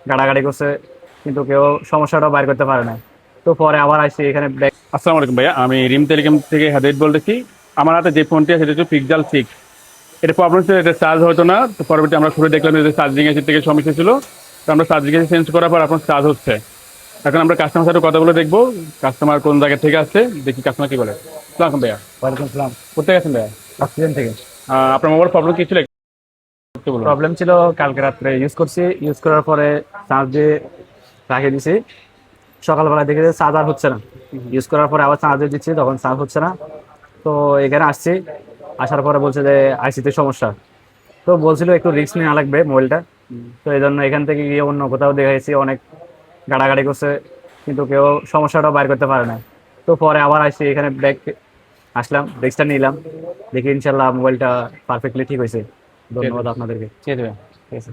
গাড়াগাড়ি করছে, কিন্তু কেউ সমস্যাটা বাইর করতে পারে না। তো পরে আবার আসছি এখানে আসসালামু আলাইকুম ভাইয়া, আমি রিম টেলিকম থেকে হাদিদ বলতেছি। আমার হাতে যে ফোনটি আছে সেটা হচ্ছে পিক্সেল 6। এটা প্রবলেম ছিল, এটা চার্জ হতো না। তো পরবর্তী আমরা ঘুরে দেখলাম যে চার্জিং এর থেকে সমস্যা ছিল। তো আমরা চার্জিং এ চেঞ্জ করার পর আপনার চার্জ হচ্ছে। এখন আমরা কাস্টমার সাথে কথা বলে দেখবো কাস্টমার কোন জায়গা থেকে আসছে, দেখি কাস্টমার কি বলে। আসসালাম ভাইয়া, ওয়ালাইকুম আসসালাম। কোথায় আছেন ভাইয়া? অক্সিজেন থেকে। আপনার মোবাইল প্রবলেম কি ছিল একটু বলুন। প্রবলেম ছিল, কালকে রাত্রে ইউজ করছি, ইউজ করার পরে চার্জ দিয়ে রাখে দিছি। সকালবেলা দেখে যে চার্জ আর হচ্ছে না। ইউজ করার পরে আবার চার্জে দিচ্ছি, তখন চার্জ হচ্ছে না। তো এখানে আসছি, আসার পরে বলছে যে আইসিতে সমস্যা। তো বলছিল একটু রিস্ক নেওয়া লাগবে মোবাইলটা। তো এই জন্য এখান থেকে গিয়ে অন্য কোথাও দেখাইছি, অনেক গাড়াগাড়ি করছে, কিন্তু কেউ সমস্যাটা বাইর করতে পারে না। তো পরে আবার আসছি এখানে আসলাম, ডেস্কটা নিলাম, দেখি ইনশাল্লাহ মোবাইলটা পারফেক্টলি ঠিক হয়েছে। ঠিক আছে, ধন্যবাদ আপনাদেরকে। ঠিক আছে ভাইয়া। ঠিক আছে।